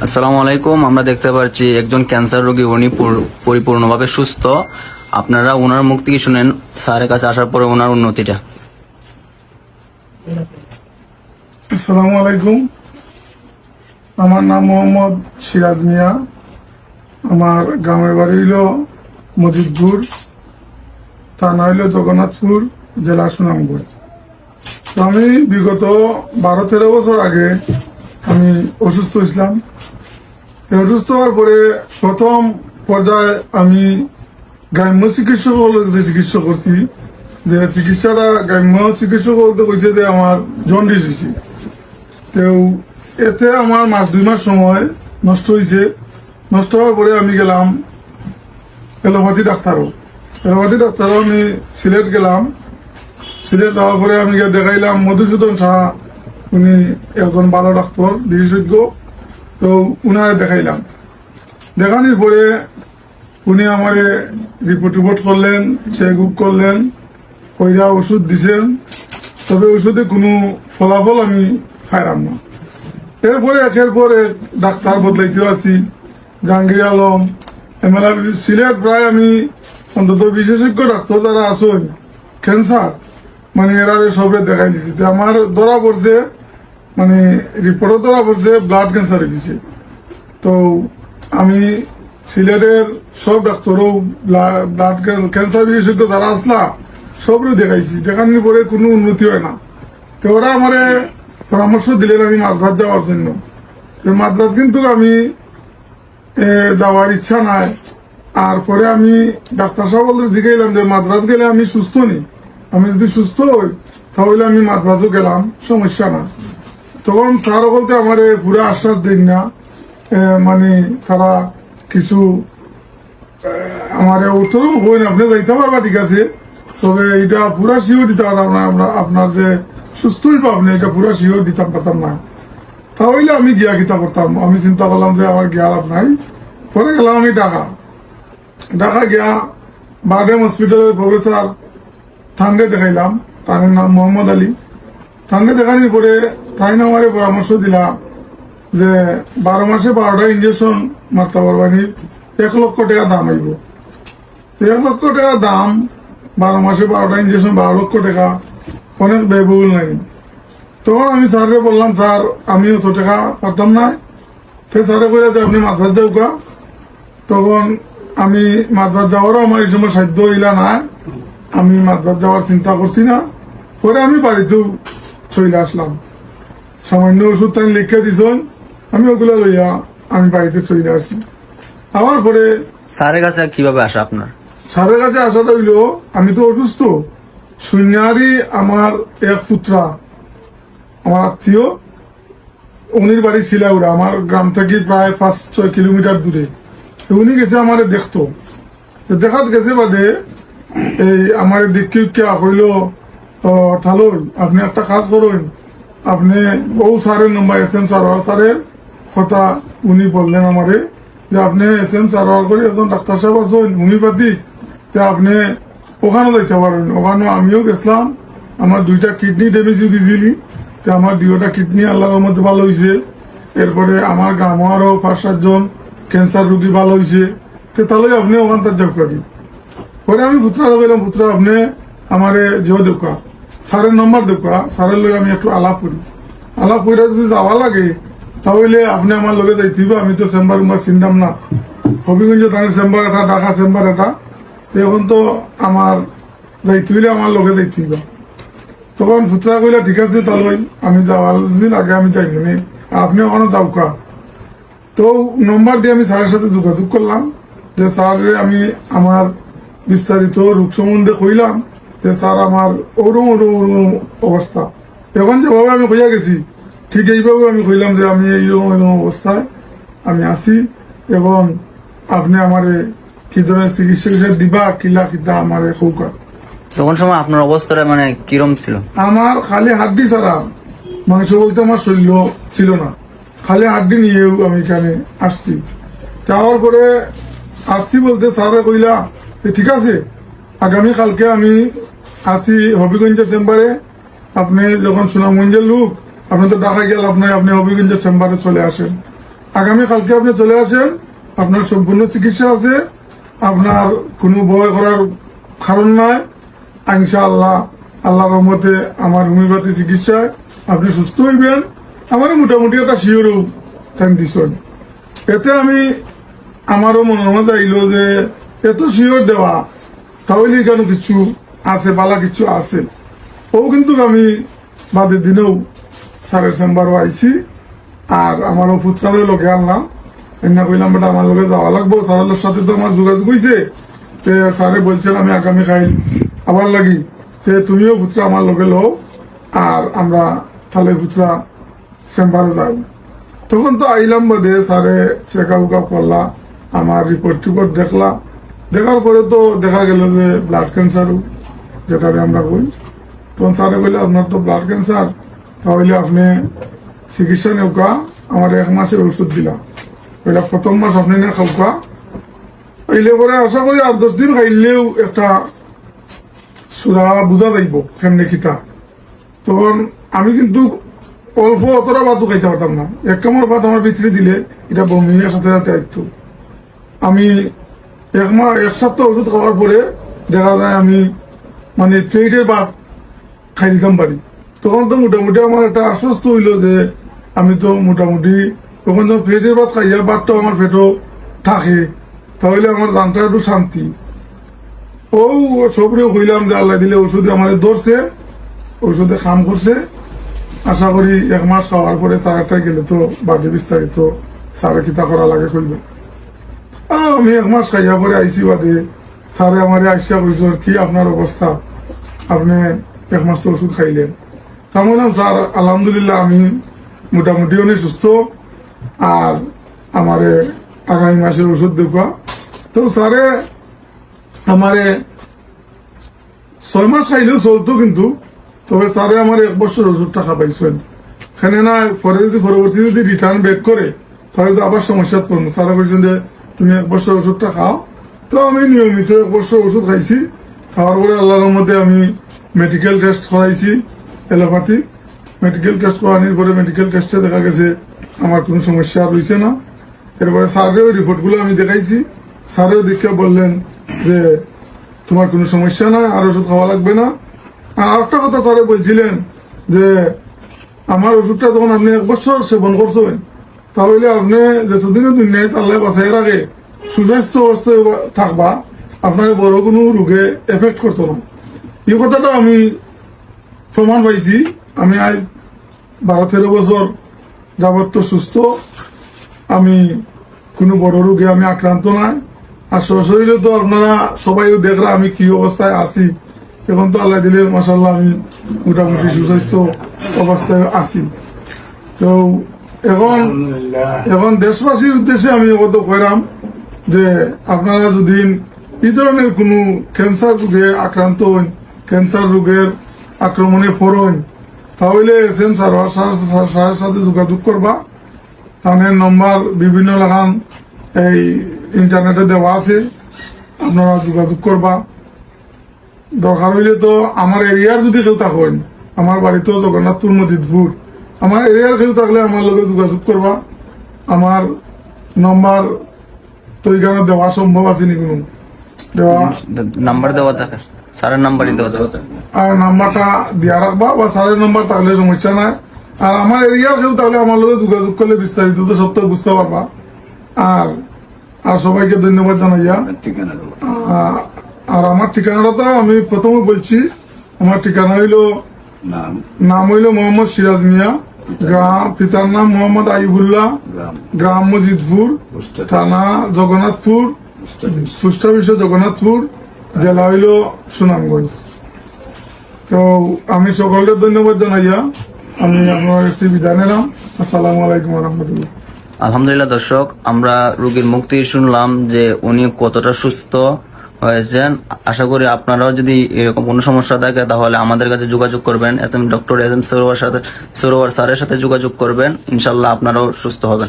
আসসালামু আলাইকুম। আমরা দেখতে পাচ্ছি একজন ক্যান্সার রোগী, উনি পরিপূর্ণভাবে সুস্থ। আপনারা ওনার মুখ থেকে শুনেন স্যারের কাছে আসার পরে ওনার উন্নতিটা। আসসালামু আলাইকুম। আমার নাম মোহাম্মদ সিরাজ মিয়া। আমার গ্রামের বাড়ি হইল মজিদপুর, থানা হইল জগন্নাথপুর, জেলা সুনামগঞ্জ। তো আমি বিগত 12-13 বছর আগে আমি অসুস্থ হয়েছিলাম। অসুস্থ হওয়ার পরে প্রথম পর্যায়ে আমি গ্রাম্য চিকিৎসক চিকিৎসা করছি। যে চিকিৎসাটা গ্রাম্য চিকিৎসক বলতে কইছে যে আমার জন্ডিস হয়েছে। তো এতে আমার 2 মাস সময় নষ্ট হয়েছে। নষ্ট হওয়ার পরে আমি গেলাম এলোপ্যাথি ডাক্তারও। আমি সিলেট গেলাম। সিলেট যাওয়ার পরে আমি দেখাইলাম মধুসূদন সাহা, উনি একজন ভালো ডাক্তার বিশেষজ্ঞ। তো উনারে দেখাইলাম। দেখানোর পরে উনি আমারে রিপোর্ট করলেন, চেক আপ করলেন, কইরা ওষুধ দিছেন। তবে ওষুধে কোনো ফলাফল আমি পাইলাম না। এরপরে একের পর এক ডাক্তার বদলাইতে আছি। জাহাঙ্গীর আলম, এমএলএ সিলেট প্রায় আমি অন্তত বিশেষজ্ঞ ডাক্তার যারা আসেন ক্যান্সার, মানে এরা সবরে দেখাই দিছি। আমার ধরা পড়ছে, মানে রিপোর্টও ধরা পড়ছে ব্লাড ক্যান্সার হয়ে গেছে। তো আমি সিলেটের সব ডাক্তারও ব্লাড ক্যান্সার বিশেষজ্ঞ যারা আসলা সবরে দেখাইছি। দেখানোর পরে কোনো উন্নতি হয় না। তো ওরা আমার পরামর্শ দিলেন আমি মাদ্রাজ যাওয়ার জন্য। তো মাদ্রাজ কিন্তু আমি যাওয়ার ইচ্ছা নাই। আর পরে আমি ডাক্তার সাহেবদের জিজ্ঞাইলাম যে মাদ্রাজ গেলে আমি সুস্থ নেই, আমি যদি সুস্থ হই তাহলে আমি মাদ্রাজও গেলাম, সমস্যা না। তখন স্যার বলতে আমার পুরো আশ্বাস দিন না, মানে তারা কিছু আমার উত্তরও হইন, আপনি যাইতে পারবা ঠিক আছে, তবে এটা পুরা শিও দিতে পারতাম না। আমরা আপনার যে সুস্থই পাবনি এটা পুরা শিও দিতাম পারতাম না। তাহলে আমি গিয়া কিতা করতাম। আমি চিন্তা করলাম যে আমার গিয়া লাভ নাই। পরে গেলাম আমি ঢাকা গিয়া বারডেম হসপিটালের প্রফেসর থানডে দেখাইলাম। তার নাম মোহাম্মদ আলী। থানডে দেখানোর পরে তাই না আমার পরামর্শ দিলাম যে 12 মাসে 12টা ইঞ্জেকশন মারতে পারবানি, 1 লক্ষ টাকা দাম আইব। 1 লক্ষ টাকা দাম, 12 মাসে 12টা ইঞ্জেকশন, 12 লক্ষ টাকা, অনেক ব্যয়বহুল নাই। তখন আমি স্যারকে বললাম, স্যার আমি অত টাকা পারতাম না। তো স্যারে বলে যে আপনি মাদ্রাজ যাওকা। তখন আমি মাদ্রাজ যাওয়ারও আমার এই সময় সাধ্য হইলা না, আমি মাদ্রাজ যাওয়ার চিন্তা করছি না। পরে আমি বাড়িতেও চলে আসলাম। সামান্য ওষুধ তাই লিখে দিছেন, আমি ওগুলো লইয়া আমি বাড়িতে চলে আসছি। আবার পরে স্যারের কাছে কিভাবে আসা আপনার? স্যারের কাছে আসাটা হইল, আমি তো অসুস্থ। শূন্যারই আমার এক পুত্রা, আমার আত্মীয়, উনির বাড়ি শিলাউড়া, আমার গ্রাম থেকে প্রায় 5-6 কিলোমিটার দূরে। উনি গেছে আমারে দেখতো। দেখাত গেছে বাদে এই আমার দেখি কইল, তাহলে আপনি একটা কাজ করুন, আপনি ও স্যারের নম্বর SM সারোয়ার স্যারের কথা উনি বললেন আমারে যে আপনি SM সারোয়ার করে একজন ডাক্তার সাহেব আছেন হোমিওপ্যাথি, আপনি ওখানে যাইতে পারেন। ওখানে আমিও গেছিলাম। আমার 2টা কিডনি ড্যামেজ গেছিলি, আমার 2টা কিডনি আল্লাহর মধ্যে ভালো হয়েছে। এরপরে আমার গ্রামে আরো 5-7 জন ক্যান্সার রোগী ভালো হয়েছে। তাহলে আপনি ওখান তার যাও করি। পরে আমি পুত্রা বললাম, পুত্রা আপনি আমার দেখা, স্যারের নম্বর দেখা, স্যারের লগে আমি একটু আলাপ করি। আলাপ করে যদি যাওয়া লাগে তাহলে আপনি আমার লগে যাইতে হবে। আমি তো চেম্বার চিনতাম না, হবিগঞ্জ থানার চেম্বার এটা, ঢাকা চেম্বার এটা। এখন তো আমার যাইতে হইলে আমার লগে যাইতে হইবা। তখন পুত্রা কইলা ঠিক আছে, তাহলে আমি যাওয়ার দিন আগে আমি যাই নি, আপনি ওখানে যাওকা। তো নম্বর দিয়ে আমি স্যারের সাথে যোগাযোগ করলাম যে স্যার আমি আমার বিস্তারিত রোগ সম্বন্ধে কইলাম যে স্যার আমার ওরম অবস্থা। এখন যেভাবে আমি কইয়া গেছি ঠিক এইভাবে আমি কইলাম যে আমি এইরকম অবস্থায় আমি আছি, এবং আপনি আমারে কি ধরনের চিকিৎসা দিবা, কিলা কিতা আমারে কৌকা। তখন সময় আপনার অবস্থাটা মানে কিরম ছিল? আমার খালি হাড্ডি ছাড়া মাংস বলতে আমার শরীর ছিল না। খালি হাড্ডি নিয়েও আমি এখানে আসছি। যাওয়ার পরে আসছি বলতে স্যারে কইলা ঠিক আছে, আগামী কালকে আমি আসি হবিগঞ্জের চেম্বারে। আপনি যখন সুনামগঞ্জের লোক, আপনি তো ঢাকা গেল, আপনি হবিগঞ্জের চেম্বারে চলে আসেন। আগামীকালকে আপনি চলে আসেন, আপনার সম্পূর্ণ চিকিৎসা আছে, আপনার কোনো ভয় করার কারণ নাই। ইনশাআল্লাহ আল্লাহর রহমতে আমার হোমিওপ্যাথি চিকিৎসায় আপনি সুস্থ হইবেন। আমারও মোটামুটি একটা শিওরও টাইম দিচ্ছেন। এতে আমি আমারও মনের মধ্যে আইল যে এত শিওর দেওয়া তাহলে কেন কিছু আছে, বালা কিছু আছে। ও কিন্তু আমি বাদের দিনেও স্যারের চেম্বারও আইছি, আর আমারও পুত্রারও লগে আনলাম। এমনি কইলাম বেটা আমার লগে যাওয়া লাগবো, স্যারের সাথে তো আমার যোগাযোগ হয়েছে। স্যারে বলছেন আমি আগামী খাইল আবার লাগি, তুমিও পুত্রা আমার লগে লো, আর আমরা তাহলে পুত্রা চেম্বারে যাই। তখন তো আইলাম বাদে স্যারে চেক আপ করলা, আমার রিপোর্ট টিপোর্ট দেখলা। দেখার পরে তো দেখা গেল যে ব্লাড ক্যান্সারও, যেটাকে আমরা কই। তখন স্যারে কইলে আপনার তো ব্লাড ক্যান্সার, তাহলে আপনি চিকিৎসা নেওকা, আমার 1 মাসের ওষুধ দিলা। কইলা প্রথম মাস আপনি না খাওকা, এলে পরে আশা করি 8-10 দিন খাইলেও একটা সুরা বুঝা যাইব কেমনে খিতা। তখন আমি কিন্তু অল্প অতটা ভাতও খাইতে পারতাম না। 1 কামড় ভাত আমার ভিতরে দিলে এটা বমির সাথে সাথে আইতো। আমি 1 সপ্তাহ ওষুধ খাওয়ার পরে দেখা যায় আমি মানে প্লেটের ভাত খাই দিতাম পারি। তখন তো মোটামুটি আমার একটা আশ্বস্ত হইল যে আমি তো মোটামুটি তখন যখন প্লেটের ভাত খাইয়া ভাতটাও আমার পেটও থাকে, তাহলে আমার জানটা একটু শান্তি। ও সবরে হইলাম যে আল্লাহ দিলে ওষুধে আমার ধরছে, ওষুধে কাম করছে। আশা করি 1 মাস খাওয়ার পরে স্যারটা গেলে তো বাদে বিস্তারিত স্যারে কিতা করা লাগে করবে। আমি 1 মাস খাইয়া পরে আইসি বাদে স্যারে আমার আইসা কইস কি আপনার অবস্থা, আপনি 1 মাস তো ওষুধ খাইলেন। তা বললাম স্যার আলহামদুলিল্লাহ আমি মোটামুটি অনেক সুস্থ, আর আমারে আগামী মাসের ওষুধ দেখা। তো স্যারে আমারে 6 মাস খাইলেও চলতো, কিন্তু তবে স্যারে আমার 1 বছর ওষুধটা খাবাইছেন। এখানে না পরে যদি পরবর্তী যদি রিটার্ন ব্যাক করে তাহলে তো আবার সমস্যা পড়বো। স্যারা বলছেন যে তুমি 1 বছর ওষুধটা খাও। তো আমি নিয়মিত 1 বছর ওষুধ খাইছি। খাওয়ার পরে আল্লাহর মধ্যে আমি মেডিকেল টেস্ট করাইছি, এলোপ্যাথি মেডিকেল টেস্ট করানোর পরে মেডিকেল টেস্টে দেখা গেছে আমার কোনো সমস্যা রয়েছে না। এরপরে স্যারের রিপোর্টগুলো আমি দেখাইছি, স্যারেও দেখে বললেন যে তোমার কোনো সমস্যা না, আর ওষুধ খাওয়া লাগবে না। আর আরেকটা কথা স্যারে বলছিলেন যে আমার ওষুধটা যখন আপনি 1 বছর সেবন করছেন, তাহলে আপনি যতদিনও দুনিয়ায় আল্লাহ বাঁচাইয়ের আগে সুস্বাস্থ্য অবস্থায় থাকবা, আপনার বড় কোনো রোগে এফেক্ট করতো না। এই কথাটা আমি প্রমাণ পাইছি। আমি আজ 12-13 বছর যাবত সুস্থ, আমি কোনো বড় রোগে আমি আক্রান্ত নাই। আর সশরীরে তো আপনারা সবাই দেখরা আমি কি অবস্থায় আছি। এখন তো আল্লাহ দিলে মাশাআল্লাহ আমি মোটামুটি সুস্বাস্থ্য অবস্থায় আছি। তো এখন দেশবাসীর উদ্দেশ্যে আমি অবদ্ধ কইরাম যে আপনারা যদি এই ধরনের কোনো ক্যান্সার রোগে আক্রান্ত হন, ক্যান্সার রোগের আক্রমণে পড়েন, তাহলে SM স্যারের সাথে যোগাযোগ করবা। তাদের নম্বর বিভিন্ন লাগান এই ইন্টারনেটে দেওয়া আছে, আপনারা যোগাযোগ করবা। দরকার হইলে তো আমার এরিয়ার যদি কেউ থাকেন, আমার বাড়িতেও জগন্নাথপুর মজিদপুর, আমার এরিয়ার কেউ থাকলে আমার লগে যোগাযোগ করবা। আমার নম্বর তো এখানে দেওয়া সম্ভব আছে নি কোনো দেওয়া নাম্বার দেওয়া থাকে, স্যারের নাম্বারই দেওয়া থাকে। আর নাম্বারটা দিয়া রাখবা, বা স্যারের নাম্বার থাকলে সমস্যা নাই। আর আমার এরিয়ার কেউ তাহলে আমার লগে যোগাযোগ করলে বিস্তারিত তো সবটা বুঝতে পারবা। আর সবাইকে ধন্যবাদ জানাইয়া। আর আমার ঠিকানাটা তো আমি প্রথমে বলছি, আমার ঠিকানা হইলো নাম হইলো মোহাম্মদ সিরাজ মিয়া, গ্রাম পিতার নাম মোহাম্মদ আইবুল্লাহ, গ্রাম মজিদপুর, থানা জগন্নাথপুর, পোস্ট অফিস জগন্নাথপুর, জেলা হইল সুনামগঞ্জ। তো আমি সকলকে ধন্যবাদ জানাইয়া আমি আপনার কাছে বিদায় নিলাম। আসসালামু আলাইকুম রহমতুল্লাহ। আলহামদুলিল্লাহ দর্শক, আমরা রোগীর মুক্তি শুনলাম যে উনি কতটা সুস্থ হয়েছেন। আশা করি আপনারাও যদি এরকম কোনো সমস্যা থাকে তাহলে আমাদের কাছে যোগাযোগ করবেন, ডক্টর SM সরোয়ার স্যারের সাথে যোগাযোগ করবেন। ইনশাল্লাহ আপনারাও সুস্থ হবেন।